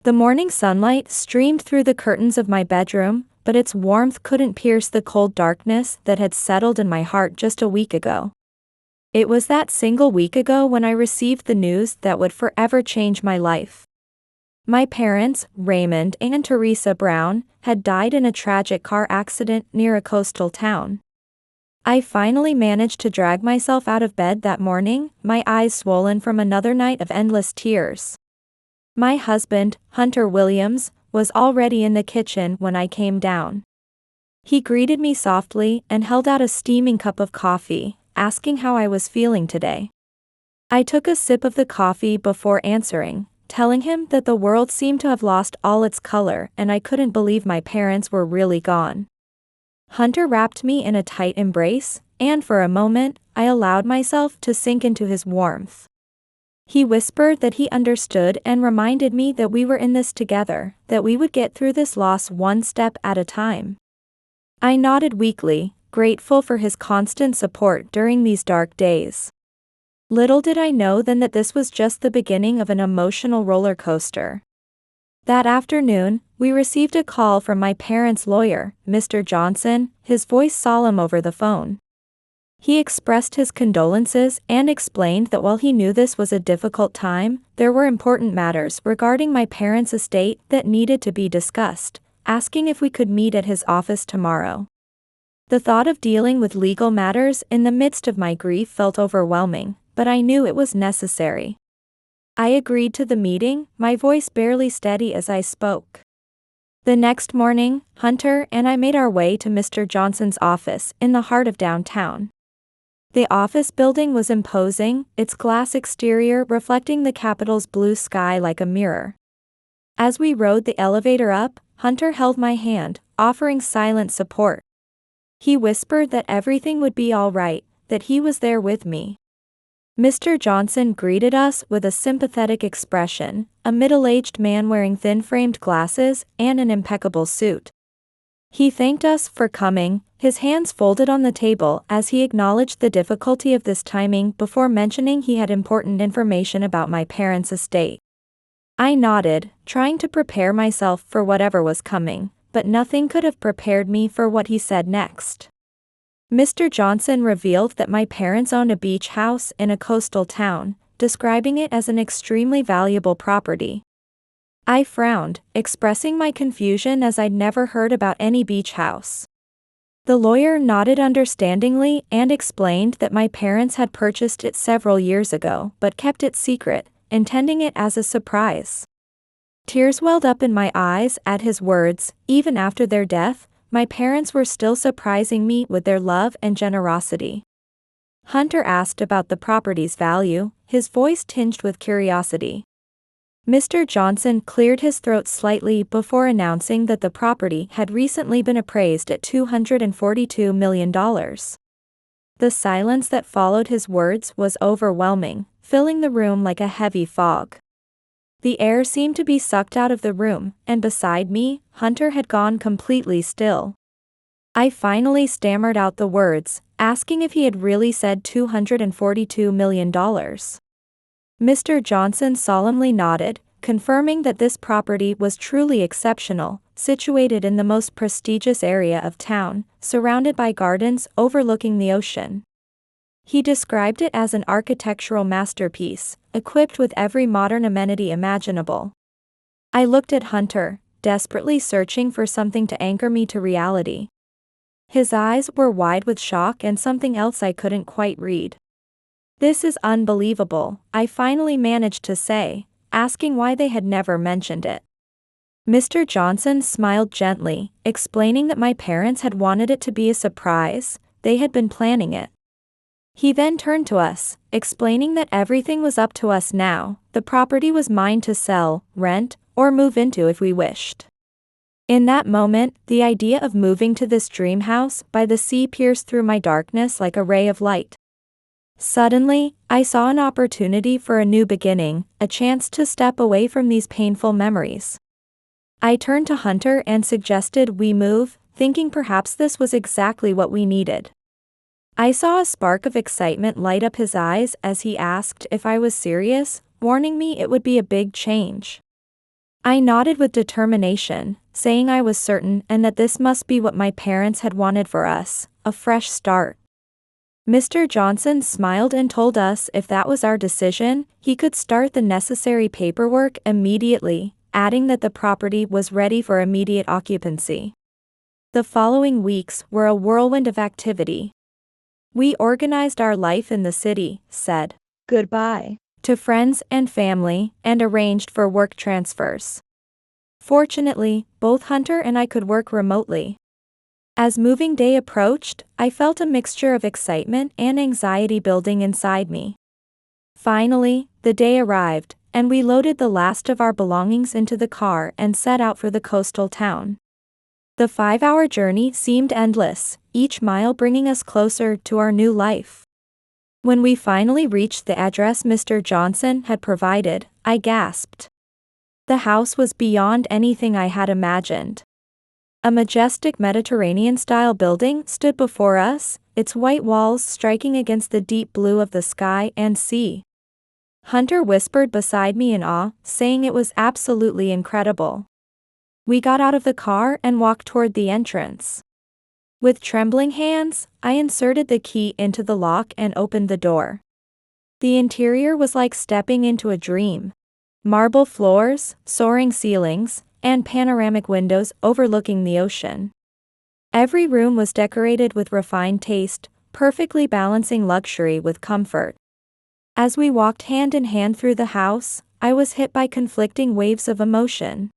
The morning sunlight streamed through the curtains of my bedroom, but its warmth couldn't pierce the cold darkness that had settled in my heart just a week ago. It was that single week ago when I received the news that would forever change my life. My parents, Raymond and Teresa Brown, had died in a tragic car accident near a coastal town. I finally managed to drag myself out of bed that morning, my eyes swollen from another night of endless tears. My husband, Hunter Williams, was already in the kitchen when I came down. He greeted me softly and held out a steaming cup of coffee, asking how I was feeling today. I took a sip of the coffee before answering, telling him that the world seemed to have lost all its color and I couldn't believe my parents were really gone. Hunter wrapped me in a tight embrace, and for a moment, I allowed myself to sink into his warmth. He whispered that he understood and reminded me that we were in this together, that we would get through this loss one step at a time. I nodded weakly, grateful for his constant support during these dark days. Little did I know then that this was just the beginning of an emotional roller coaster. That afternoon, we received a call from my parents' lawyer, Mr. Johnson, his voice solemn over the phone. He expressed his condolences and explained that while he knew this was a difficult time, there were important matters regarding my parents' estate that needed to be discussed, asking if we could meet at his office tomorrow. The thought of dealing with legal matters in the midst of my grief felt overwhelming, but I knew it was necessary. I agreed to the meeting, my voice barely steady as I spoke. The next morning, Hunter and I made our way to Mr. Johnson's office in the heart of downtown. The office building was imposing, its glass exterior reflecting the Capitol's blue sky like a mirror. As we rode the elevator up, Hunter held my hand, offering silent support. He whispered that everything would be all right, that he was there with me. Mr. Johnson greeted us with a sympathetic expression, a middle-aged man wearing thin-framed glasses and an impeccable suit. He thanked us for coming, his hands folded on the table as he acknowledged the difficulty of this timing before mentioning he had important information about my parents' estate. I nodded, trying to prepare myself for whatever was coming, but nothing could have prepared me for what he said next. Mr. Johnson revealed that my parents owned a beach house in a coastal town, describing it as an extremely valuable property. I frowned, expressing my confusion as I'd never heard about any beach house. The lawyer nodded understandingly and explained that my parents had purchased it several years ago but kept it secret, intending it as a surprise. Tears welled up in my eyes at his words. Even after their death, my parents were still surprising me with their love and generosity. Hunter asked about the property's value, his voice tinged with curiosity. Mr. Johnson cleared his throat slightly before announcing that the property had recently been appraised at $242 million. The silence that followed his words was overwhelming, filling the room like a heavy fog. The air seemed to be sucked out of the room, and beside me, Hunter had gone completely still. I finally stammered out the words, asking if he had really said $242 million. Mr. Johnson solemnly nodded, confirming that this property was truly exceptional, situated in the most prestigious area of town, surrounded by gardens overlooking the ocean. He described it as an architectural masterpiece, equipped with every modern amenity imaginable. I looked at Hunter, desperately searching for something to anchor me to reality. His eyes were wide with shock and something else I couldn't quite read. "This is unbelievable," I finally managed to say, asking why they had never mentioned it. Mr. Johnson smiled gently, explaining that my parents had wanted it to be a surprise, they had been planning it. He then turned to us, explaining that everything was up to us now, the property was mine to sell, rent, or move into if we wished. In that moment, the idea of moving to this dream house by the sea pierced through my darkness like a ray of light. Suddenly, I saw an opportunity for a new beginning, a chance to step away from these painful memories. I turned to Hunter and suggested we move, thinking perhaps this was exactly what we needed. I saw a spark of excitement light up his eyes as he asked if I was serious, warning me it would be a big change. I nodded with determination, saying I was certain and that this must be what my parents had wanted for us, a fresh start. Mr. Johnson smiled and told us if that was our decision, he could start the necessary paperwork immediately, adding that the property was ready for immediate occupancy. The following weeks were a whirlwind of activity. We organized our life in the city, said goodbye to friends and family, and arranged for work transfers. Fortunately, both Hunter and I could work remotely. As moving day approached, I felt a mixture of excitement and anxiety building inside me. Finally, the day arrived, and we loaded the last of our belongings into the car and set out for the coastal town. The 5-hour journey seemed endless, each mile bringing us closer to our new life. When we finally reached the address Mr. Johnson had provided, I gasped. The house was beyond anything I had imagined. A majestic Mediterranean-style building stood before us, its white walls striking against the deep blue of the sky and sea. Hunter whispered beside me in awe, saying it was absolutely incredible. We got out of the car and walked toward the entrance. With trembling hands, I inserted the key into the lock and opened the door. The interior was like stepping into a dream. Marble floors, soaring ceilings, and panoramic windows overlooking the ocean. Every room was decorated with refined taste, perfectly balancing luxury with comfort. As we walked hand in hand through the house, I was hit by conflicting waves of emotion.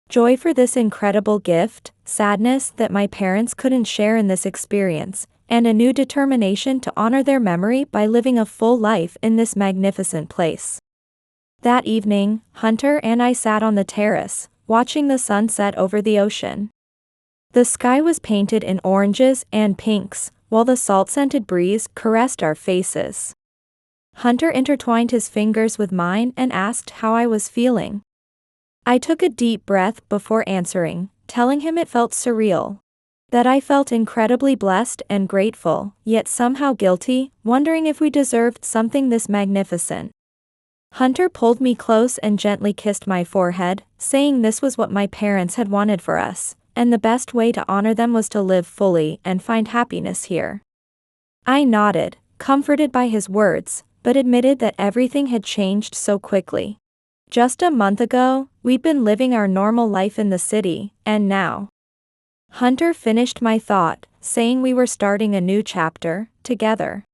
Joy for this incredible gift, sadness that my parents couldn't share in this experience, and a new determination to honor their memory by living a full life in this magnificent place. That evening, Hunter and I sat on the terrace, watching the sun set over the ocean. The sky was painted in oranges and pinks, while the salt-scented breeze caressed our faces. Hunter intertwined his fingers with mine and asked how I was feeling. I took a deep breath before answering, telling him it felt surreal. That I felt incredibly blessed and grateful, yet somehow guilty, wondering if we deserved something this magnificent. Hunter pulled me close and gently kissed my forehead, saying this was what my parents had wanted for us, and the best way to honor them was to live fully and find happiness here. I nodded, comforted by his words, but admitted that everything had changed so quickly. Just a month ago, we'd been living our normal life in the city, and now. Hunter finished my thought, saying we were starting a new chapter, together.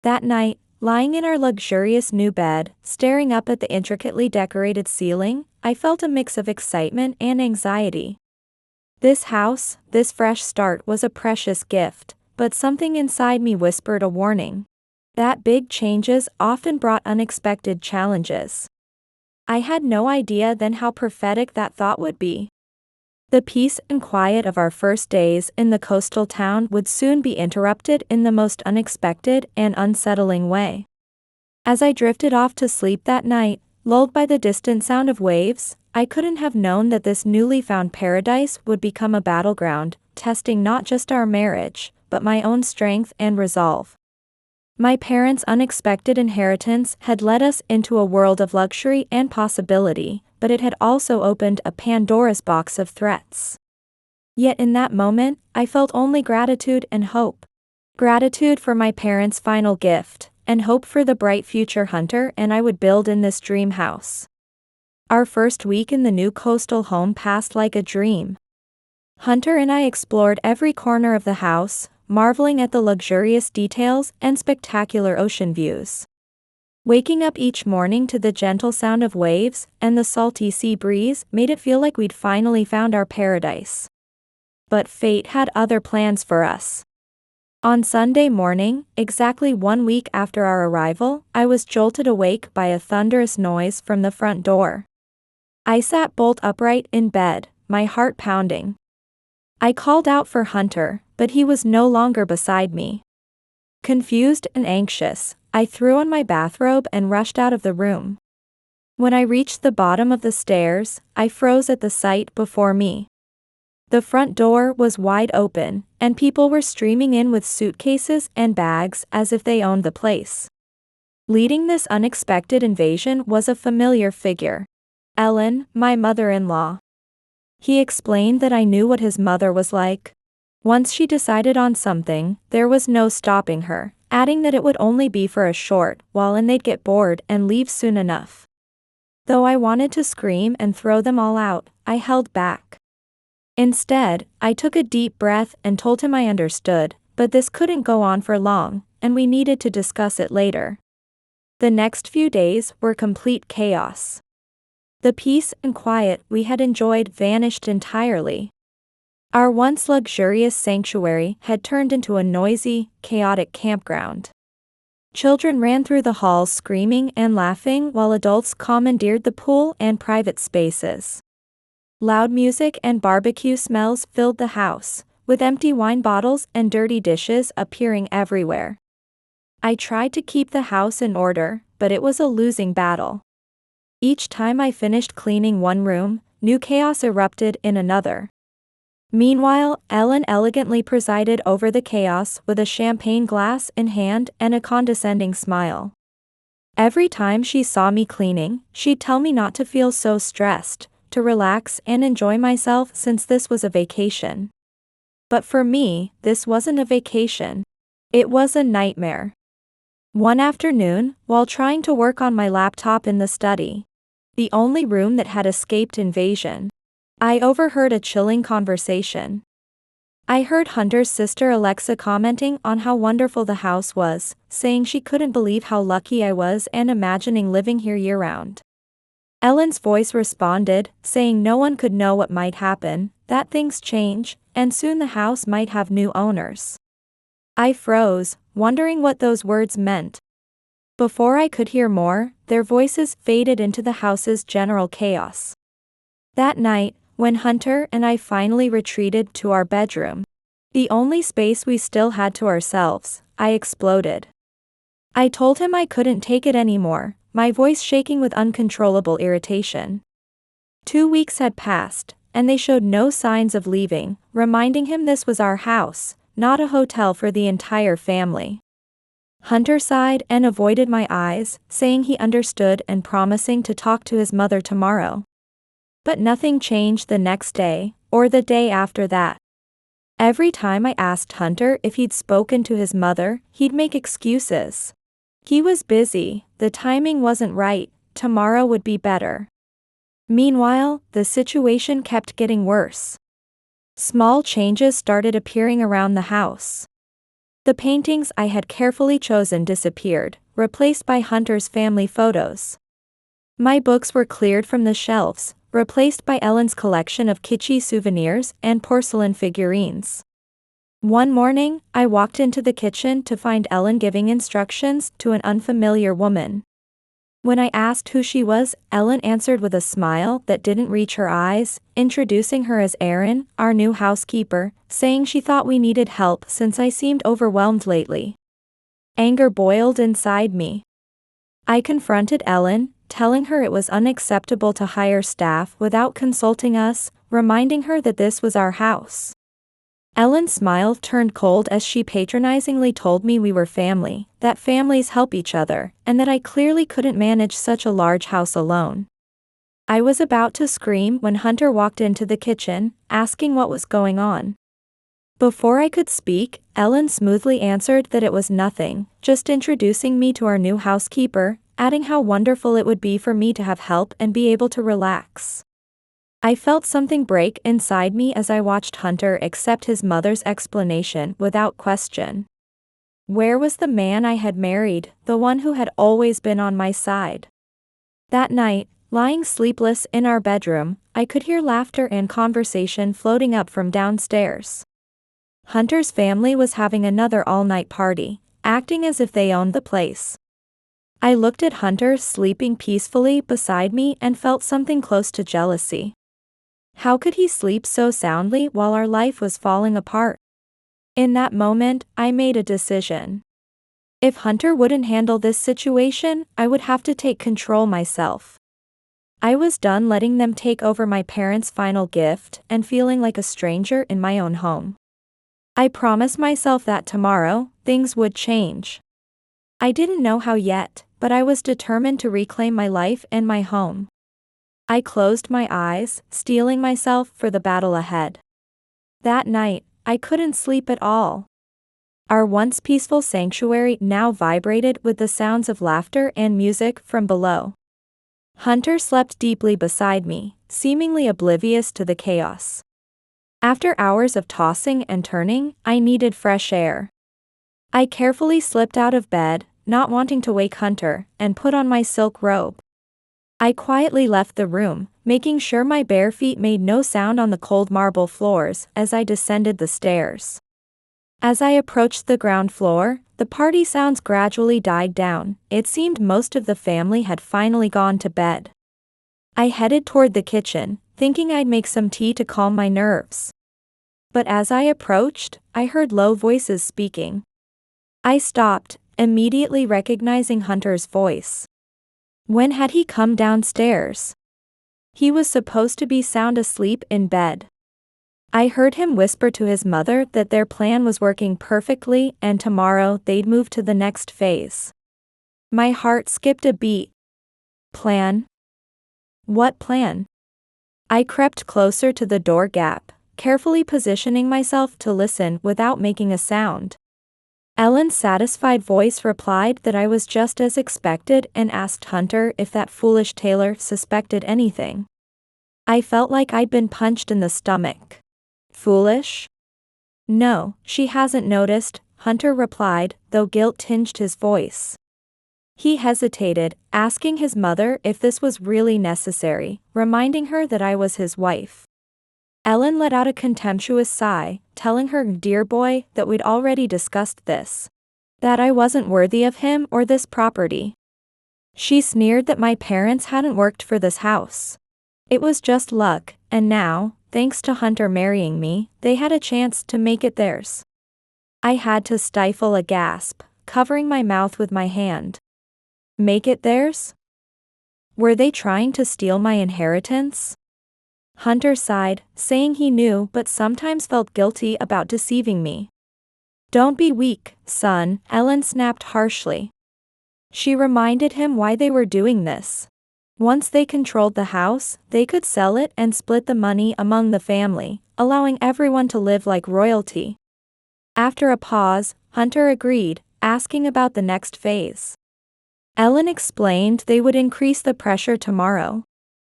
That night, lying in our luxurious new bed, staring up at the intricately decorated ceiling, I felt a mix of excitement and anxiety. This house, this fresh start was a precious gift, but something inside me whispered a warning. That big changes often brought unexpected challenges. I had no idea then how prophetic that thought would be. The peace and quiet of our first days in the coastal town would soon be interrupted in the most unexpected and unsettling way. As I drifted off to sleep that night, lulled by the distant sound of waves, I couldn't have known that this newly found paradise would become a battleground, testing not just our marriage, but my own strength and resolve. My parents' unexpected inheritance had led us into a world of luxury and possibility, but it had also opened a Pandora's box of threats. Yet in that moment, I felt only gratitude and hope. Gratitude for my parents' final gift, and hope for the bright future Hunter and I would build in this dream house. Our first week in the new coastal home passed like a dream. Hunter and I explored every corner of the house, marveling at the luxurious details and spectacular ocean views. Waking up each morning to the gentle sound of waves and the salty sea breeze made it feel like we'd finally found our paradise. But fate had other plans for us. On Sunday morning, exactly 1 week after our arrival, I was jolted awake by a thunderous noise from the front door. I sat bolt upright in bed, my heart pounding. I called out for Hunter, but he was no longer beside me. Confused and anxious, I threw on my bathrobe and rushed out of the room. When I reached the bottom of the stairs, I froze at the sight before me. The front door was wide open, and people were streaming in with suitcases and bags as if they owned the place. Leading this unexpected invasion was a familiar figure. Ellen, my mother-in-law. He explained that I knew what his mother was like. Once she decided on something, there was no stopping her, adding that it would only be for a short while and they'd get bored and leave soon enough. Though I wanted to scream and throw them all out, I held back. Instead, I took a deep breath and told him I understood, but this couldn't go on for long, and we needed to discuss it later. The next few days were complete chaos. The peace and quiet we had enjoyed vanished entirely. Our once luxurious sanctuary had turned into a noisy, chaotic campground. Children ran through the halls screaming and laughing while adults commandeered the pool and private spaces. Loud music and barbecue smells filled the house, with empty wine bottles and dirty dishes appearing everywhere. I tried to keep the house in order, but it was a losing battle. Each time I finished cleaning one room, new chaos erupted in another. Meanwhile, Ellen elegantly presided over the chaos with a champagne glass in hand and a condescending smile. Every time she saw me cleaning, she'd tell me not to feel so stressed, to relax and enjoy myself since this was a vacation. But for me, this wasn't a vacation. It was a nightmare. One afternoon, while trying to work on my laptop in the study, the only room that had escaped invasion, I overheard a chilling conversation. I heard Hunter's sister Alexa commenting on how wonderful the house was, saying she couldn't believe how lucky I was and imagining living here year-round. Ellen's voice responded, saying no one could know what might happen, that things change, and soon the house might have new owners. I froze, wondering what those words meant. Before I could hear more, their voices faded into the house's general chaos. That night, when Hunter and I finally retreated to our bedroom, the only space we still had to ourselves, I exploded. I told him I couldn't take it anymore, my voice shaking with uncontrollable irritation. 2 weeks had passed, and they showed no signs of leaving, reminding him this was our house, not a hotel for the entire family. Hunter sighed and avoided my eyes, saying he understood and promising to talk to his mother tomorrow. But nothing changed the next day, or the day after that. Every time I asked Hunter if he'd spoken to his mother, he'd make excuses. He was busy, the timing wasn't right, tomorrow would be better. Meanwhile, the situation kept getting worse. Small changes started appearing around the house. The paintings I had carefully chosen disappeared, replaced by Hunter's family photos. My books were cleared from the shelves, replaced by Ellen's collection of kitschy souvenirs and porcelain figurines. One morning, I walked into the kitchen to find Ellen giving instructions to an unfamiliar woman. When I asked who she was, Ellen answered with a smile that didn't reach her eyes, introducing her as Erin, our new housekeeper, saying she thought we needed help since I seemed overwhelmed lately. Anger boiled inside me. I confronted Ellen, telling her it was unacceptable to hire staff without consulting us, reminding her that this was our house. Ellen's smile turned cold as she patronizingly told me we were family, that families help each other, and that I clearly couldn't manage such a large house alone. I was about to scream when Hunter walked into the kitchen, asking what was going on. Before I could speak, Ellen smoothly answered that it was nothing, just introducing me to our new housekeeper, adding how wonderful it would be for me to have help and be able to relax. I felt something break inside me as I watched Hunter accept his mother's explanation without question. Where was the man I had married, the one who had always been on my side? That night, lying sleepless in our bedroom, I could hear laughter and conversation floating up from downstairs. Hunter's family was having another all-night party, acting as if they owned the place. I looked at Hunter sleeping peacefully beside me and felt something close to jealousy. How could he sleep so soundly while our life was falling apart? In that moment, I made a decision. If Hunter wouldn't handle this situation, I would have to take control myself. I was done letting them take over my parents' final gift and feeling like a stranger in my own home. I promised myself that tomorrow, things would change. I didn't know how yet, but I was determined to reclaim my life and my home. I closed my eyes, steeling myself for the battle ahead. That night, I couldn't sleep at all. Our once peaceful sanctuary now vibrated with the sounds of laughter and music from below. Hunter slept deeply beside me, seemingly oblivious to the chaos. After hours of tossing and turning, I needed fresh air. I carefully slipped out of bed, not wanting to wake Hunter, and put on my silk robe. I quietly left the room, making sure my bare feet made no sound on the cold marble floors as I descended the stairs. As I approached the ground floor, the party sounds gradually died down. It seemed most of the family had finally gone to bed. I headed toward the kitchen, thinking I'd make some tea to calm my nerves. But as I approached, I heard low voices speaking. I stopped, immediately recognizing Hunter's voice. When had he come downstairs? He was supposed to be sound asleep in bed. I heard him whisper to his mother that their plan was working perfectly and tomorrow they'd move to the next phase. My heart skipped a beat. Plan? What plan? I crept closer to the door gap, carefully positioning myself to listen without making a sound. Ellen's satisfied voice replied that I was just as expected and asked Hunter if that foolish tailor suspected anything. I felt like I'd been punched in the stomach. Foolish? No, she hasn't noticed, Hunter replied, though guilt tinged his voice. He hesitated, asking his mother if this was really necessary, reminding her that I was his wife. Ellen let out a contemptuous sigh, telling her dear boy that we'd already discussed this. That I wasn't worthy of him or this property. She sneered that my parents hadn't worked for this house. It was just luck, and now, thanks to Hunter marrying me, they had a chance to make it theirs. I had to stifle a gasp, covering my mouth with my hand. Make it theirs? Were they trying to steal my inheritance? Hunter sighed, saying he knew but sometimes felt guilty about deceiving me. Don't be weak, son, Ellen snapped harshly. She reminded him why they were doing this. Once they controlled the house, they could sell it and split the money among the family, allowing everyone to live like royalty. After a pause, Hunter agreed, asking about the next phase. Ellen explained they would increase the pressure tomorrow.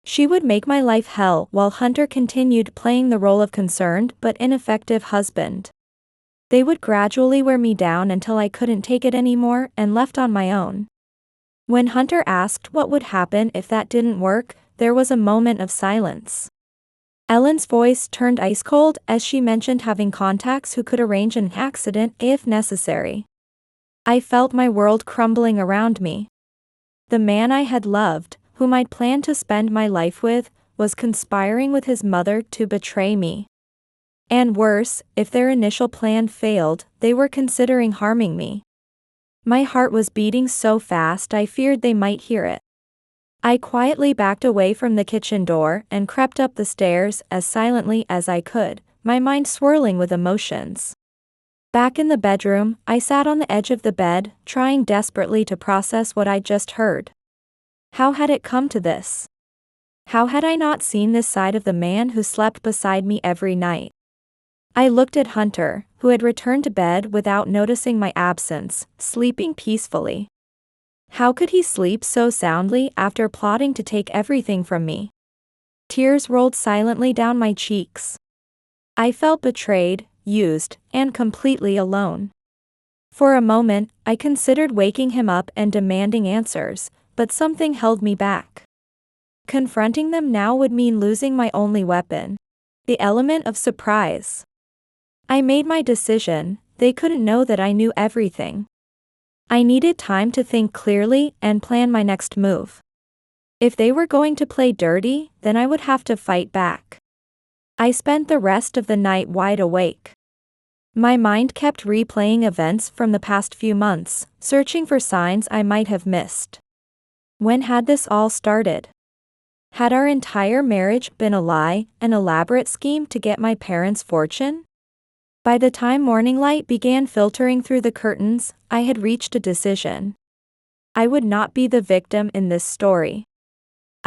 She would make my life hell while Hunter continued playing the role of concerned but ineffective husband. They would gradually wear me down until I couldn't take it anymore and left on my own. When Hunter asked what would happen if that didn't work, there was a moment of silence. Ellen's voice turned ice cold as she mentioned having contacts who could arrange an accident if necessary. I felt my world crumbling around me. The man I had loved, whom I'd planned to spend my life with, was conspiring with his mother to betray me. And worse, if their initial plan failed, they were considering harming me. My heart was beating so fast I feared they might hear it. I quietly backed away from the kitchen door and crept up the stairs as silently as I could, my mind swirling with emotions. Back in the bedroom, I sat on the edge of the bed, trying desperately to process what I'd just heard. How had it come to this? How had I not seen this side of the man who slept beside me every night? I looked at Hunter, who had returned to bed without noticing my absence, sleeping peacefully. How could he sleep so soundly after plotting to take everything from me? Tears rolled silently down my cheeks. I felt betrayed, used, and completely alone. For a moment, I considered waking him up and demanding answers, but something held me back. Confronting them now would mean losing my only weapon. The element of surprise. I made my decision, they couldn't know that I knew everything. I needed time to think clearly and plan my next move. If they were going to play dirty, then I would have to fight back. I spent the rest of the night wide awake. My mind kept replaying events from the past few months, searching for signs I might have missed. When had this all started? Had our entire marriage been a lie, an elaborate scheme to get my parents' fortune? By the time morning light began filtering through the curtains, I had reached a decision. I would not be the victim in this story.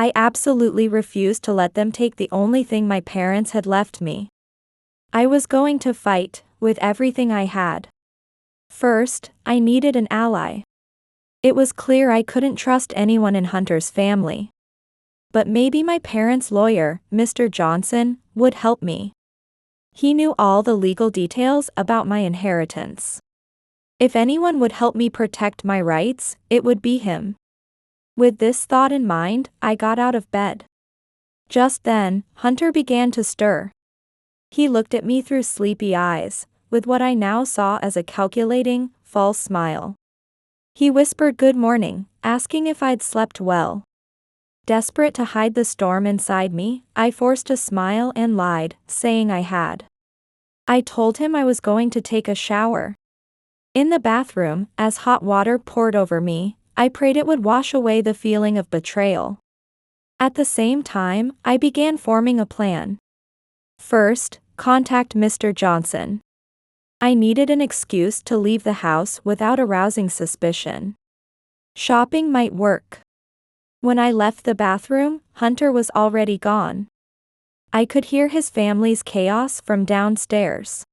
I absolutely refused to let them take the only thing my parents had left me. I was going to fight, with everything I had. First, I needed an ally. It was clear I couldn't trust anyone in Hunter's family. But maybe my parents' lawyer, Mr. Johnson, would help me. He knew all the legal details about my inheritance. If anyone would help me protect my rights, it would be him. With this thought in mind, I got out of bed. Just then, Hunter began to stir. He looked at me through sleepy eyes, with what I now saw as a calculating, false smile. He whispered good morning, asking if I'd slept well. Desperate to hide the storm inside me, I forced a smile and lied, saying I had. I told him I was going to take a shower. In the bathroom, as hot water poured over me, I prayed it would wash away the feeling of betrayal. At the same time, I began forming a plan. First, contact Mr. Johnson. I needed an excuse to leave the house without arousing suspicion. Shopping might work. When I left the bathroom, Hunter was already gone. I could hear his family's chaos from downstairs.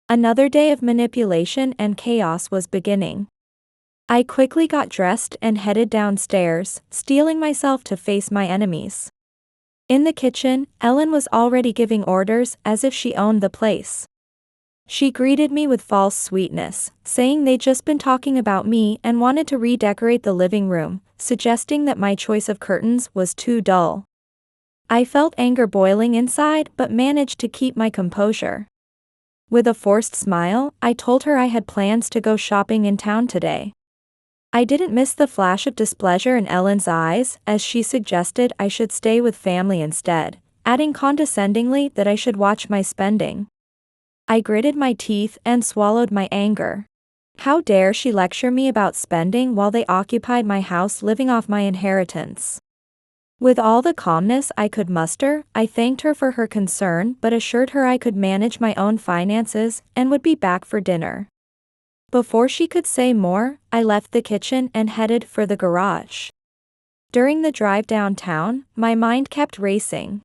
Another day of manipulation and chaos was beginning. I quickly got dressed and headed downstairs, steeling myself to face my enemies. In the kitchen, Ellen was already giving orders as if she owned the place. She greeted me with false sweetness, saying they'd just been talking about me and wanted to redecorate the living room, suggesting that my choice of curtains was too dull. I felt anger boiling inside but managed to keep my composure. With a forced smile, I told her I had plans to go shopping in town today. I didn't miss the flash of displeasure in Ellen's eyes as she suggested I should stay with family instead, adding condescendingly that I should watch my spending. I gritted my teeth and swallowed my anger. How dare she lecture me about spending while they occupied my house living off my inheritance? With all the calmness I could muster, I thanked her for her concern but assured her I could manage my own finances and would be back for dinner. Before she could say more, I left the kitchen and headed for the garage. During the drive downtown, my mind kept racing.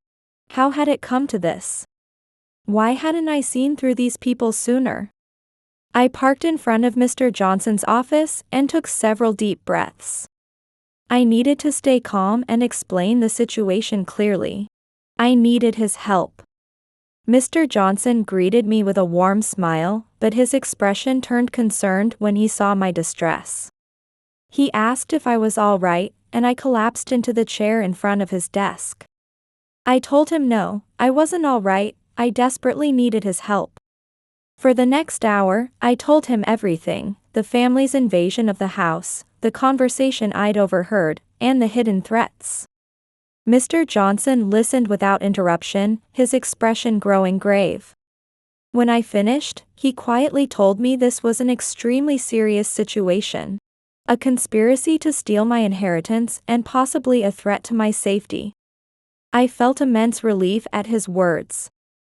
How had it come to this? Why hadn't I seen through these people sooner? I parked in front of Mr. Johnson's office and took several deep breaths. I needed to stay calm and explain the situation clearly. I needed his help. Mr. Johnson greeted me with a warm smile, but his expression turned concerned when he saw my distress. He asked if I was all right, and I collapsed into the chair in front of his desk. I told him no, I wasn't all right, I desperately needed his help. For the next hour, I told him everything, the family's invasion of the house, the conversation I'd overheard, and the hidden threats. Mr. Johnson listened without interruption, his expression growing grave. When I finished, he quietly told me this was an extremely serious situation. A conspiracy to steal my inheritance and possibly a threat to my safety. I felt immense relief at his words.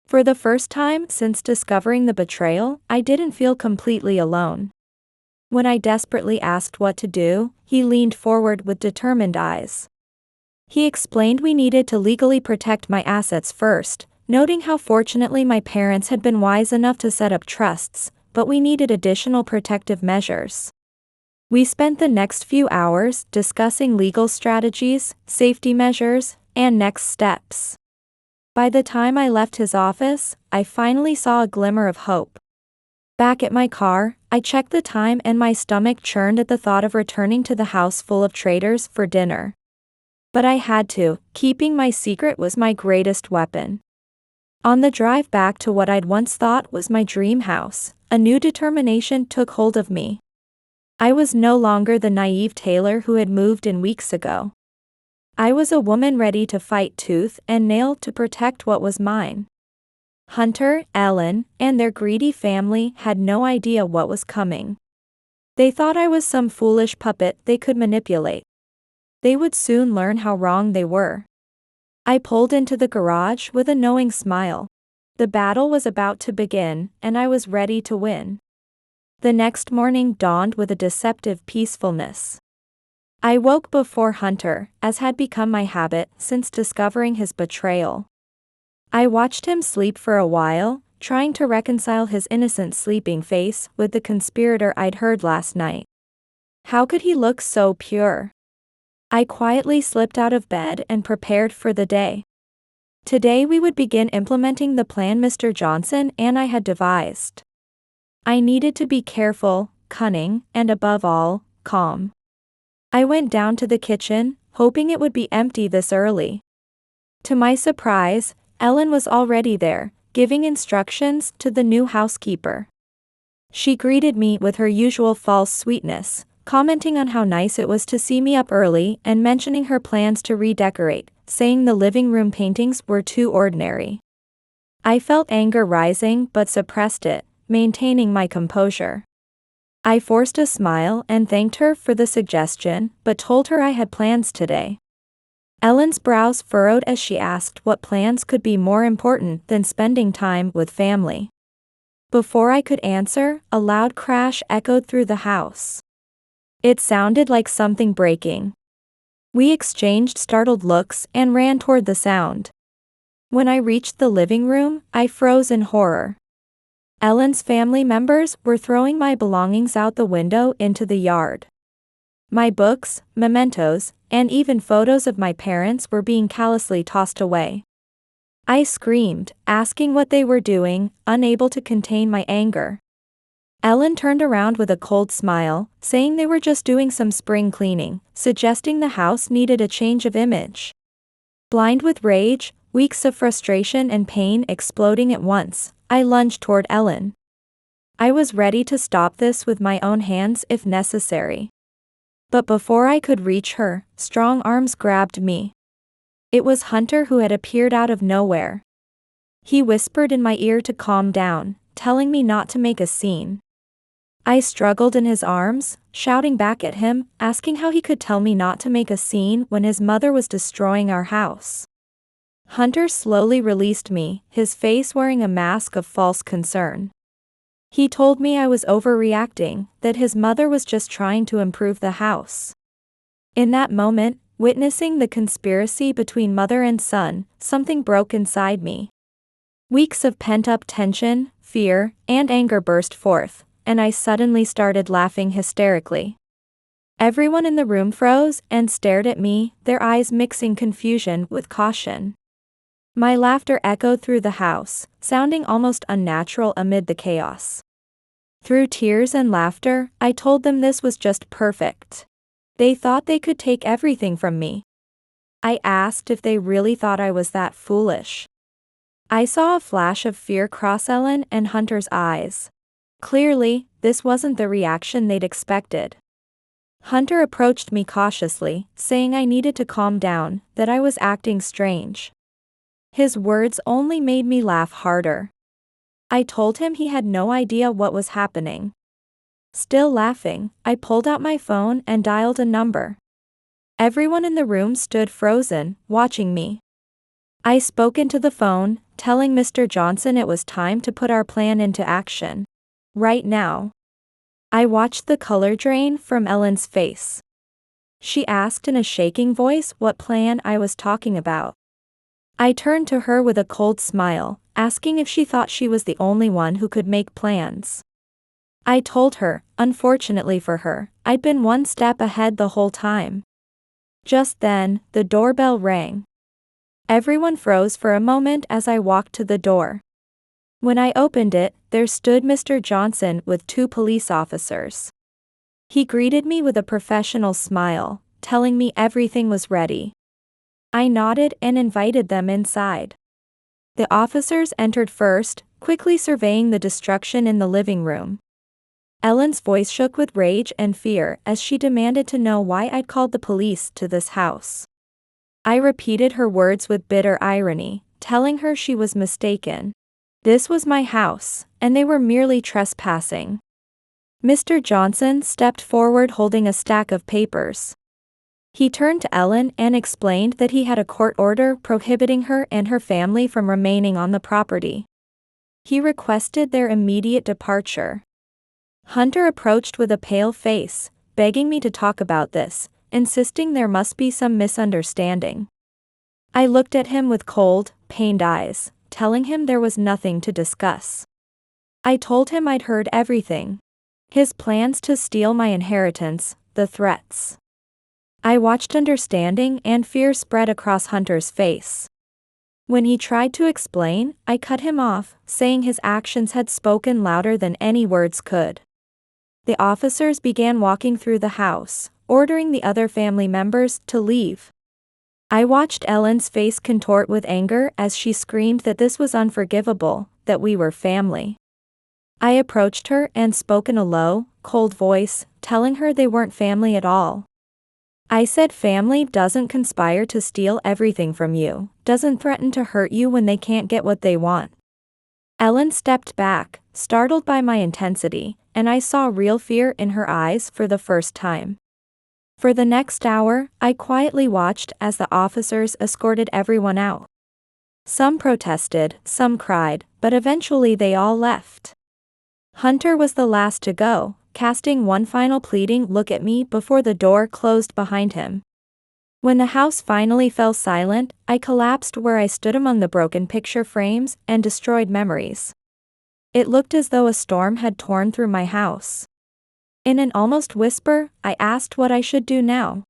For the first time since discovering the betrayal, I didn't feel completely alone. When I desperately asked what to do, he leaned forward with determined eyes. He explained we needed to legally protect my assets first, noting how fortunately my parents had been wise enough to set up trusts, but we needed additional protective measures. We spent the next few hours discussing legal strategies, safety measures, and next steps. By the time I left his office, I finally saw a glimmer of hope. Back at my car, I checked the time and my stomach churned at the thought of returning to the house full of traitors for dinner. But I had to, keeping my secret was my greatest weapon. On the drive back to what I'd once thought was my dream house, a new determination took hold of me. I was no longer the naive Taylor who had moved in weeks ago. I was a woman ready to fight tooth and nail to protect what was mine. Hunter, Ellen, and their greedy family had no idea what was coming. They thought I was some foolish puppet they could manipulate. They would soon learn how wrong they were. I pulled into the garage with a knowing smile. The battle was about to begin, and I was ready to win. The next morning dawned with a deceptive peacefulness. I woke before Hunter, as had become my habit since discovering his betrayal. I watched him sleep for a while, trying to reconcile his innocent sleeping face with the conspirator I'd heard last night. How could he look so pure? I quietly slipped out of bed and prepared for the day. Today we would begin implementing the plan Mr. Johnson and I had devised. I needed to be careful, cunning, and above all, calm. I went down to the kitchen, hoping it would be empty this early. To my surprise, Ellen was already there, giving instructions to the new housekeeper. She greeted me with her usual false sweetness, commenting on how nice it was to see me up early and mentioning her plans to redecorate, saying the living room paintings were too ordinary. I felt anger rising but suppressed it, maintaining my composure. I forced a smile and thanked her for the suggestion, but told her I had plans today. Ellen's brows furrowed as she asked what plans could be more important than spending time with family. Before I could answer, a loud crash echoed through the house. It sounded like something breaking. We exchanged startled looks and ran toward the sound. When I reached the living room, I froze in horror. Ellen's family members were throwing my belongings out the window into the yard. My books, mementos, and even photos of my parents were being callously tossed away. I screamed, asking what they were doing, unable to contain my anger. Ellen turned around with a cold smile, saying they were just doing some spring cleaning, suggesting the house needed a change of image. Blind with rage, weeks of frustration and pain exploding at once, I lunged toward Ellen. I was ready to stop this with my own hands if necessary. But before I could reach her, strong arms grabbed me. It was Hunter who had appeared out of nowhere. He whispered in my ear to calm down, telling me not to make a scene. I struggled in his arms, shouting back at him, asking how he could tell me not to make a scene when his mother was destroying our house. Hunter slowly released me, his face wearing a mask of false concern. He told me I was overreacting, that his mother was just trying to improve the house. In that moment, witnessing the conspiracy between mother and son, something broke inside me. Weeks of pent-up tension, fear, and anger burst forth, and I suddenly started laughing hysterically. Everyone in the room froze and stared at me, their eyes mixing confusion with caution. My laughter echoed through the house, sounding almost unnatural amid the chaos. Through tears and laughter, I told them this was just perfect. They thought they could take everything from me. I asked if they really thought I was that foolish. I saw a flash of fear cross Ellen and Hunter's eyes. Clearly, this wasn't the reaction they'd expected. Hunter approached me cautiously, saying I needed to calm down, that I was acting strange. His words only made me laugh harder. I told him he had no idea what was happening. Still laughing, I pulled out my phone and dialed a number. Everyone in the room stood frozen, watching me. I spoke into the phone, telling Mr. Johnson it was time to put our plan into action. Right now. I watched the color drain from Ellen's face. She asked in a shaking voice what plan I was talking about. I turned to her with a cold smile, asking if she thought she was the only one who could make plans. I told her, unfortunately for her, I'd been one step ahead the whole time. Just then, the doorbell rang. Everyone froze for a moment as I walked to the door. When I opened it, there stood Mr. Johnson with 2 police officers. He greeted me with a professional smile, telling me everything was ready. I nodded and invited them inside. The officers entered first, quickly surveying the destruction in the living room. Ellen's voice shook with rage and fear as she demanded to know why I'd called the police to this house. I repeated her words with bitter irony, telling her she was mistaken. This was my house, and they were merely trespassing. Mr. Johnson stepped forward holding a stack of papers. He turned to Ellen and explained that he had a court order prohibiting her and her family from remaining on the property. He requested their immediate departure. Hunter approached with a pale face, begging me to talk about this, insisting there must be some misunderstanding. I looked at him with cold, pained eyes, telling him there was nothing to discuss. I told him I'd heard everything. His plans to steal my inheritance, the threats. I watched understanding and fear spread across Hunter's face. When he tried to explain, I cut him off, saying his actions had spoken louder than any words could. The officers began walking through the house, ordering the other family members to leave. I watched Ellen's face contort with anger as she screamed that this was unforgivable, that we were family. I approached her and spoke in a low, cold voice, telling her they weren't family at all. I said family doesn't conspire to steal everything from you, doesn't threaten to hurt you when they can't get what they want. Ellen stepped back, startled by my intensity, and I saw real fear in her eyes for the first time. For the next hour, I quietly watched as the officers escorted everyone out. Some protested, some cried, but eventually they all left. Hunter was the last to go, casting one final pleading look at me before the door closed behind him. When the house finally fell silent, I collapsed where I stood among the broken picture frames and destroyed memories. It looked as though a storm had torn through my house. In an almost whisper, I asked what I should do now.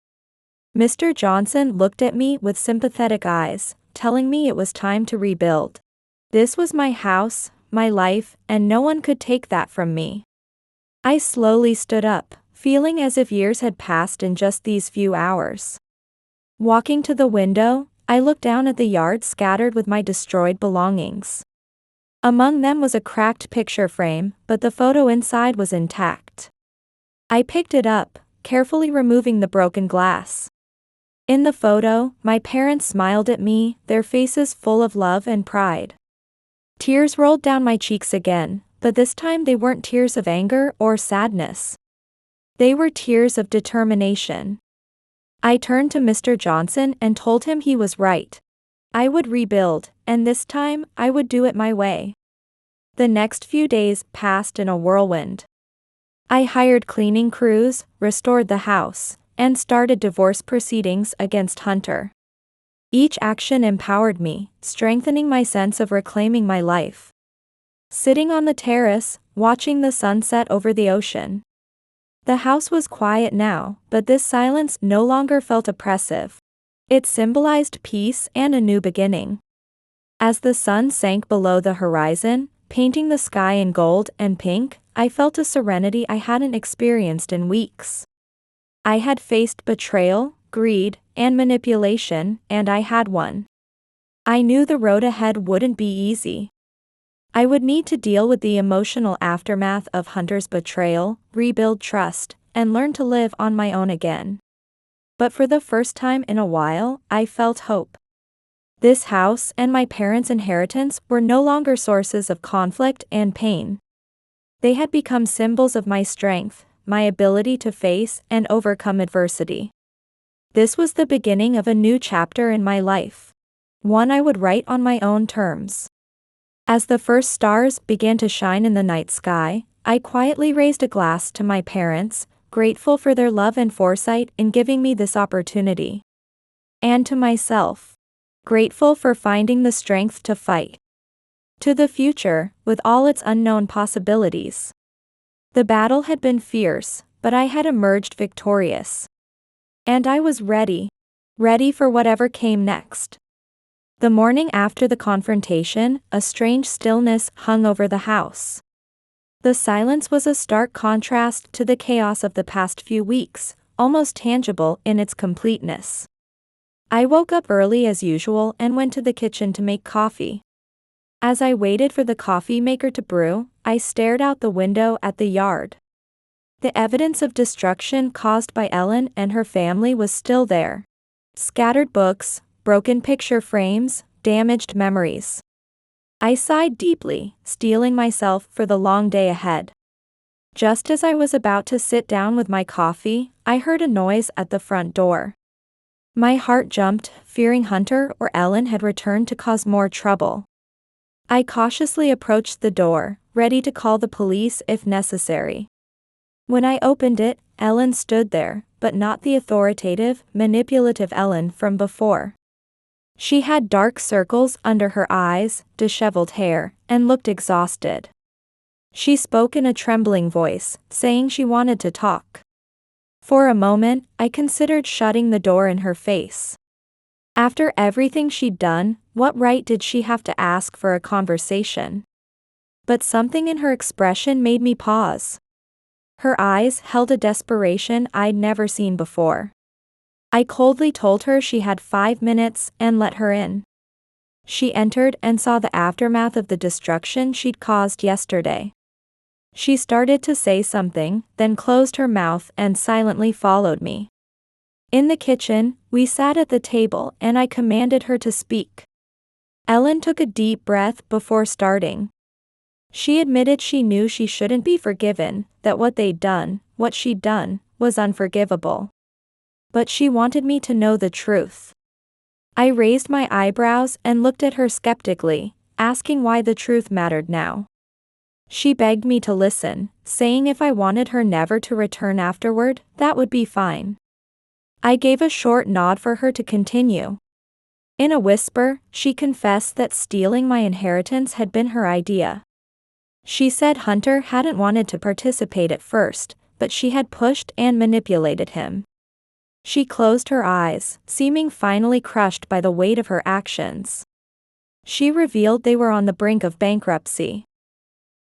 Mr. Johnson looked at me with sympathetic eyes, telling me it was time to rebuild. This was my house, my life, and no one could take that from me. I slowly stood up, feeling as if years had passed in just these few hours. Walking to the window, I looked down at the yard scattered with my destroyed belongings. Among them was a cracked picture frame, but the photo inside was intact. I picked it up, carefully removing the broken glass. In the photo, my parents smiled at me, their faces full of love and pride. Tears rolled down my cheeks again, but this time they weren't tears of anger or sadness. They were tears of determination. I turned to Mr. Johnson and told him he was right. I would rebuild, and this time, I would do it my way. The next few days passed in a whirlwind. I hired cleaning crews, restored the house, and started divorce proceedings against Hunter. Each action empowered me, strengthening my sense of reclaiming my life. Sitting on the terrace, watching the sunset over the ocean. The house was quiet now, but this silence no longer felt oppressive. It symbolized peace and a new beginning. As the sun sank below the horizon, painting the sky in gold and pink, I felt a serenity I hadn't experienced in weeks. I had faced betrayal, greed, and manipulation, and I had won. I knew the road ahead wouldn't be easy. I would need to deal with the emotional aftermath of Hunter's betrayal, rebuild trust, and learn to live on my own again. But for the first time in a while, I felt hope. This house and my parents' inheritance were no longer sources of conflict and pain. They had become symbols of my strength, my ability to face and overcome adversity. This was the beginning of a new chapter in my life. One I would write on my own terms. As the first stars began to shine in the night sky, I quietly raised a glass to my parents, grateful for their love and foresight in giving me this opportunity. And to myself, grateful for finding the strength to fight. To the future, with all its unknown possibilities. The battle had been fierce, but I had emerged victorious. And I was ready for whatever came next. The morning after the confrontation, a strange stillness hung over the house. The silence was a stark contrast to the chaos of the past few weeks, almost tangible in its completeness. I woke up early as usual and went to the kitchen to make coffee. As I waited for the coffee maker to brew, I stared out the window at the yard. The evidence of destruction caused by Ellen and her family was still there. Scattered books, broken picture frames, damaged memories. I sighed deeply, steeling myself for the long day ahead. Just as I was about to sit down with my coffee, I heard a noise at the front door. My heart jumped, fearing Hunter or Ellen had returned to cause more trouble. I cautiously approached the door, ready to call the police if necessary. When I opened it, Ellen stood there, but not the authoritative, manipulative Ellen from before. She had dark circles under her eyes, disheveled hair, and looked exhausted. She spoke in a trembling voice, saying she wanted to talk. For a moment, I considered shutting the door in her face. After everything she'd done, what right did she have to ask for a conversation? But something in her expression made me pause. Her eyes held a desperation I'd never seen before. I coldly told her she had 5 minutes and let her in. She entered and saw the aftermath of the destruction she'd caused yesterday. She started to say something, then closed her mouth and silently followed me. In the kitchen, we sat at the table and I commanded her to speak. Ellen took a deep breath before starting. She admitted she knew she shouldn't be forgiven, that what they'd done, what she'd done, was unforgivable. But she wanted me to know the truth. I raised my eyebrows and looked at her skeptically, asking why the truth mattered now. She begged me to listen, saying if I wanted her never to return afterward, that would be fine. I gave a short nod for her to continue. In a whisper, she confessed that stealing my inheritance had been her idea. She said Hunter hadn't wanted to participate at first, but she had pushed and manipulated him. She closed her eyes, seeming finally crushed by the weight of her actions. She revealed they were on the brink of bankruptcy.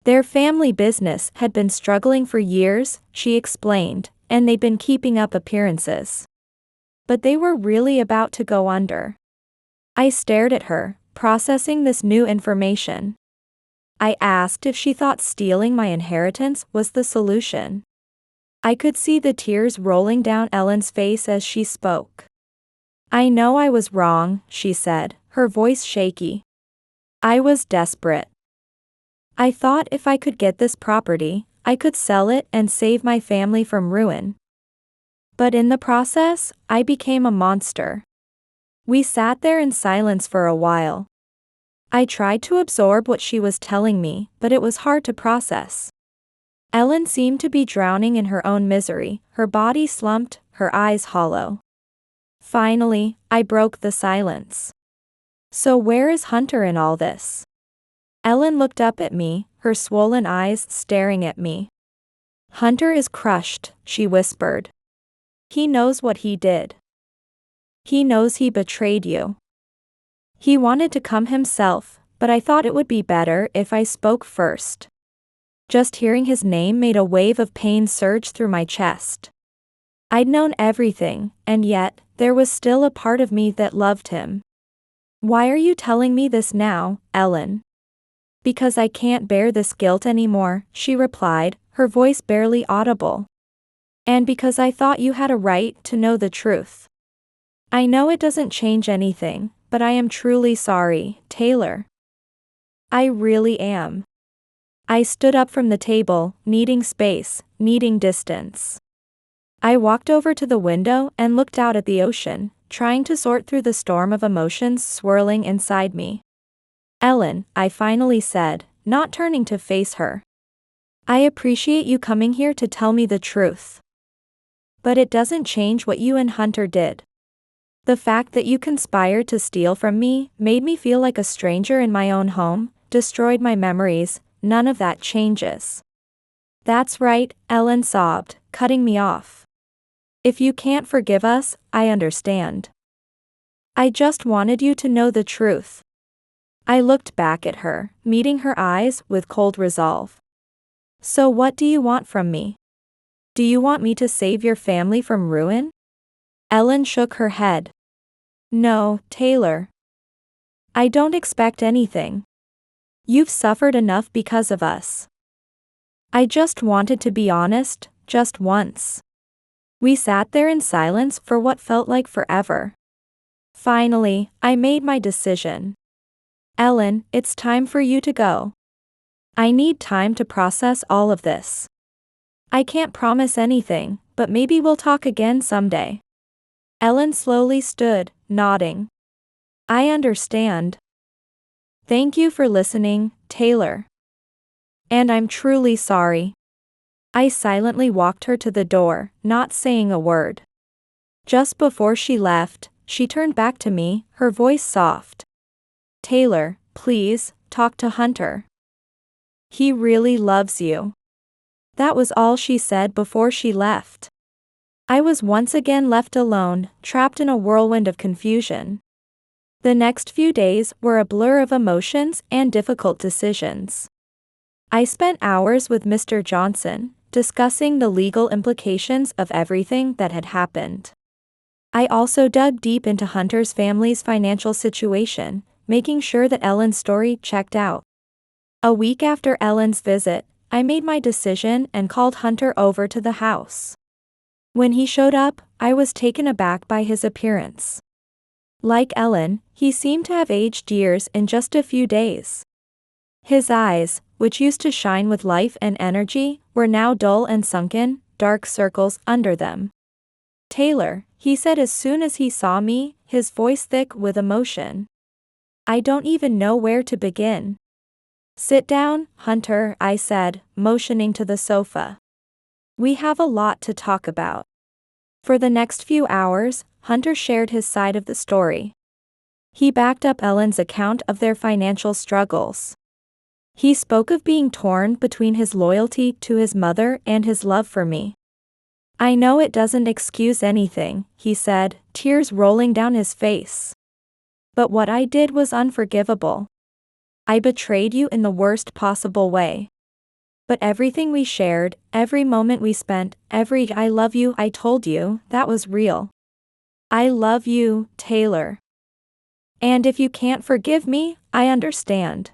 Their family business had been struggling for years, she explained, and they'd been keeping up appearances. But they were really about to go under. I stared at her, processing this new information. I asked if she thought stealing my inheritance was the solution. I could see the tears rolling down Ellen's face as she spoke. I know I was wrong, she said, her voice shaky. I was desperate. I thought if I could get this property, I could sell it and save my family from ruin. But in the process, I became a monster. We sat there in silence for a while. I tried to absorb what she was telling me, but it was hard to process. Ellen seemed to be drowning in her own misery, her body slumped, her eyes hollow. Finally, I broke the silence. So where is Hunter in all this? Ellen looked up at me, her swollen eyes staring at me. Hunter is crushed, she whispered. He knows what he did. He knows he betrayed you. He wanted to come himself, but I thought it would be better if I spoke first. Just hearing his name made a wave of pain surge through my chest. I'd known everything, and yet, there was still a part of me that loved him. Why are you telling me this now, Ellen? Because I can't bear this guilt anymore, she replied, her voice barely audible. And because I thought you had a right to know the truth. I know it doesn't change anything, but I am truly sorry, Taylor. I really am. I stood up from the table, needing space, needing distance. I walked over to the window and looked out at the ocean, trying to sort through the storm of emotions swirling inside me. Ellen, I finally said, not turning to face her. I appreciate you coming here to tell me the truth. But it doesn't change what you and Hunter did. The fact that you conspired to steal from me made me feel like a stranger in my own home, destroyed my memories. None of that changes. That's right, Ellen sobbed, cutting me off. If you can't forgive us, I understand. I just wanted you to know the truth. I looked back at her, meeting her eyes with cold resolve. So what do you want from me? Do you want me to save your family from ruin? Ellen shook her head. No, Taylor. I don't expect anything. You've suffered enough because of us. I just wanted to be honest, just once. We sat there in silence for what felt like forever. Finally, I made my decision. Ellen, it's time for you to go. I need time to process all of this. I can't promise anything, but maybe we'll talk again someday. Ellen slowly stood, nodding. I understand. Thank you for listening, Taylor. And I'm truly sorry. I silently walked her to the door, not saying a word. Just before she left, she turned back to me, her voice soft. "Taylor, please, talk to Hunter. He really loves you." That was all she said before she left. I was once again left alone, trapped in a whirlwind of confusion. The next few days were a blur of emotions and difficult decisions. I spent hours with Mr. Johnson, discussing the legal implications of everything that had happened. I also dug deep into Hunter's family's financial situation, making sure that Ellen's story checked out. A week after Ellen's visit, I made my decision and called Hunter over to the house. When he showed up, I was taken aback by his appearance. Like Ellen, he seemed to have aged years in just a few days. His eyes, which used to shine with life and energy, were now dull and sunken, dark circles under them. "Taylor," he said as soon as he saw me, his voice thick with emotion. "I don't even know where to begin." "Sit down, Hunter," I said, motioning to the sofa. "We have a lot to talk about." For the next few hours, Hunter shared his side of the story. He backed up Ellen's account of their financial struggles. He spoke of being torn between his loyalty to his mother and his love for me. "I know it doesn't excuse anything," he said, tears rolling down his face. "But what I did was unforgivable. I betrayed you in the worst possible way. But everything we shared, every moment we spent, every 'I love you' I told you, that was real. I love you, Taylor. And if you can't forgive me, I understand.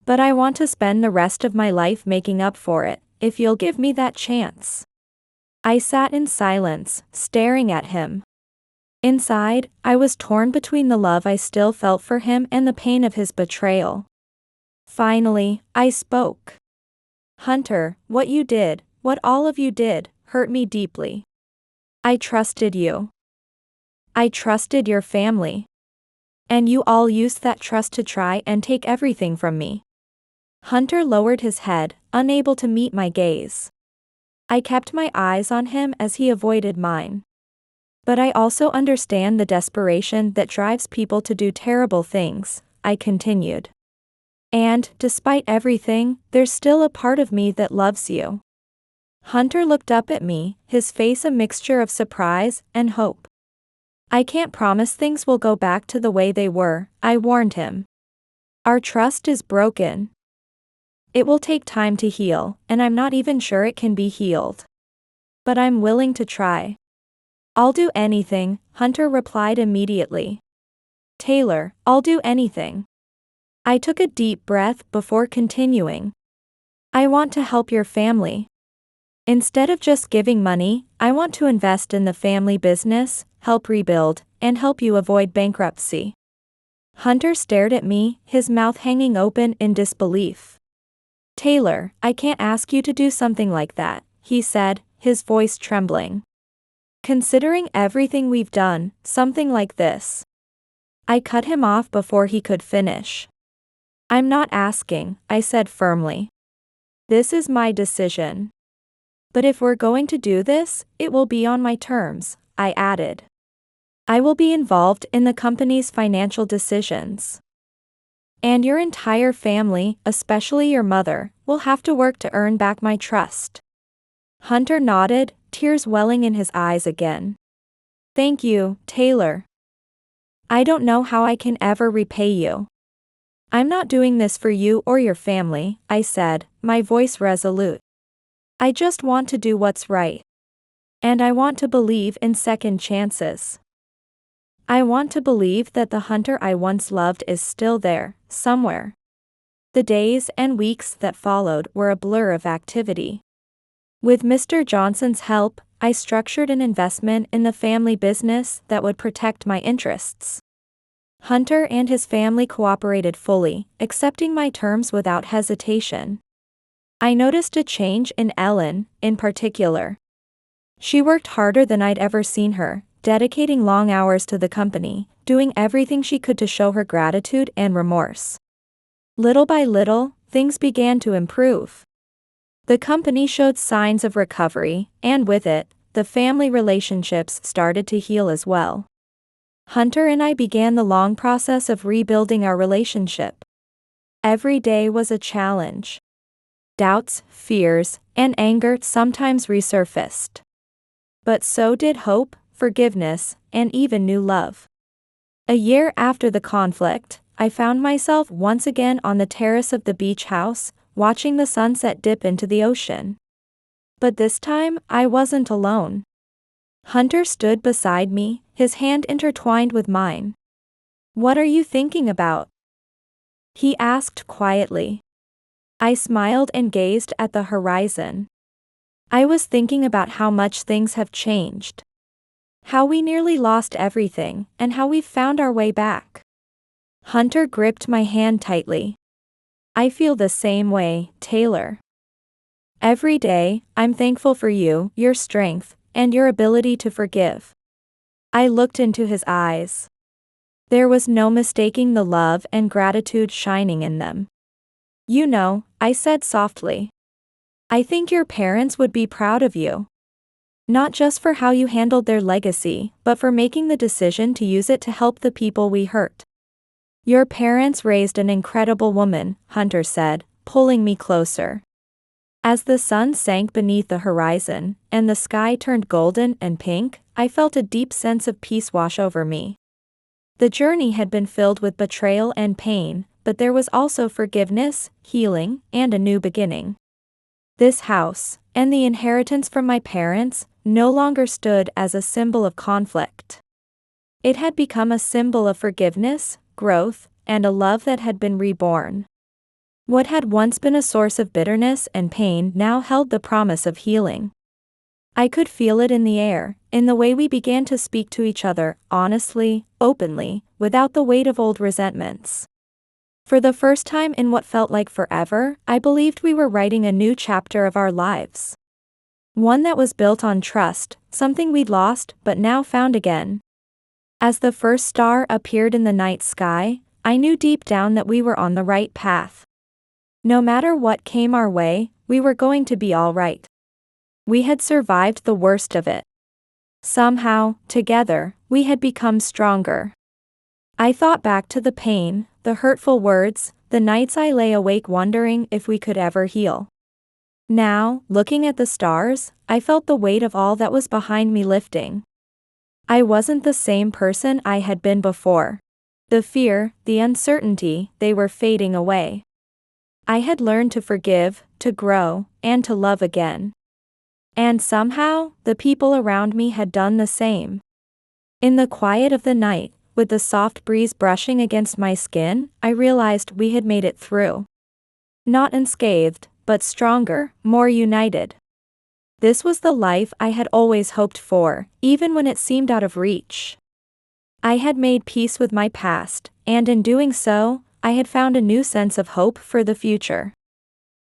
But I want to spend the rest of my life making up for it, if you'll give me that chance." I sat in silence, staring at him. Inside, I was torn between the love I still felt for him and the pain of his betrayal. Finally, I spoke. "Hunter, what you did, what all of you did, hurt me deeply. I trusted you. I trusted your family. And you all used that trust to try and take everything from me." Hunter lowered his head, unable to meet my gaze. I kept my eyes on him as he avoided mine. "But I also understand the desperation that drives people to do terrible things," I continued. "And, despite everything, there's still a part of me that loves you." Hunter looked up at me, his face a mixture of surprise and hope. "I can't promise things will go back to the way they were," I warned him. "Our trust is broken. It will take time to heal, and I'm not even sure it can be healed. But I'm willing to try." "I'll do anything," Hunter replied immediately. "Taylor, I'll do anything." I took a deep breath before continuing. "I want to help your family. Instead of just giving money, I want to invest in the family business, help rebuild, and help you avoid bankruptcy." Hunter stared at me, his mouth hanging open in disbelief. "Taylor, I can't ask you to do something like that," he said, his voice trembling. "Considering everything we've done, something like this." I cut him off before he could finish. "I'm not asking," I said firmly. "This is my decision. But if we're going to do this, it will be on my terms," I added. "I will be involved in the company's financial decisions. And your entire family, especially your mother, will have to work to earn back my trust." Hunter nodded, tears welling in his eyes again. "Thank you, Taylor. I don't know how I can ever repay you. I'm not doing this for you or your family," I said, my voice resolute. "I just want to do what's right. And I want to believe in second chances. I want to believe that the Hunter I once loved is still there, somewhere." The days and weeks that followed were a blur of activity. With Mr. Johnson's help, I structured an investment in the family business that would protect my interests. Hunter and his family cooperated fully, accepting my terms without hesitation. I noticed a change in Ellen, in particular. She worked harder than I'd ever seen her, dedicating long hours to the company, doing everything she could to show her gratitude and remorse. Little by little, things began to improve. The company showed signs of recovery, and with it, the family relationships started to heal as well. Hunter and I began the long process of rebuilding our relationship. Every day was a challenge. Doubts, fears, and anger sometimes resurfaced. But so did hope, forgiveness, and even new love. A year after the conflict, I found myself once again on the terrace of the beach house, watching the sunset dip into the ocean. But this time, I wasn't alone. Hunter stood beside me, his hand intertwined with mine. "What are you thinking about?" he asked quietly. I smiled and gazed at the horizon. I was thinking about how much things have changed. How we nearly lost everything, and how we've found our way back. Hunter gripped my hand tightly. "I feel the same way, Taylor. Every day, I'm thankful for you, your strength, and your ability to forgive." I looked into his eyes. There was no mistaking the love and gratitude shining in them. "You know," I said softly, "I think your parents would be proud of you. Not just for how you handled their legacy, but for making the decision to use it to help the people we hurt." "Your parents raised an incredible woman," Hunter said, pulling me closer. As the sun sank beneath the horizon, and the sky turned golden and pink, I felt a deep sense of peace wash over me. The journey had been filled with betrayal and pain, but there was also forgiveness, healing, and a new beginning. This house, and the inheritance from my parents, no longer stood as a symbol of conflict. It had become a symbol of forgiveness, growth, and a love that had been reborn. What had once been a source of bitterness and pain now held the promise of healing. I could feel it in the air, in the way we began to speak to each other, honestly, openly, without the weight of old resentments. For the first time in what felt like forever, I believed we were writing a new chapter of our lives. One that was built on trust, something we'd lost but now found again. As the first star appeared in the night sky, I knew deep down that we were on the right path. No matter what came our way, we were going to be all right. We had survived the worst of it. Somehow, together, we had become stronger. I thought back to the pain, the hurtful words, the nights I lay awake wondering if we could ever heal. Now, looking at the stars, I felt the weight of all that was behind me lifting. I wasn't the same person I had been before. The fear, the uncertainty, they were fading away. I had learned to forgive, to grow, and to love again. And somehow, the people around me had done the same. In the quiet of the night, with the soft breeze brushing against my skin, I realized we had made it through. Not unscathed, but stronger, more united. This was the life I had always hoped for, even when it seemed out of reach. I had made peace with my past, and in doing so, I had found a new sense of hope for the future.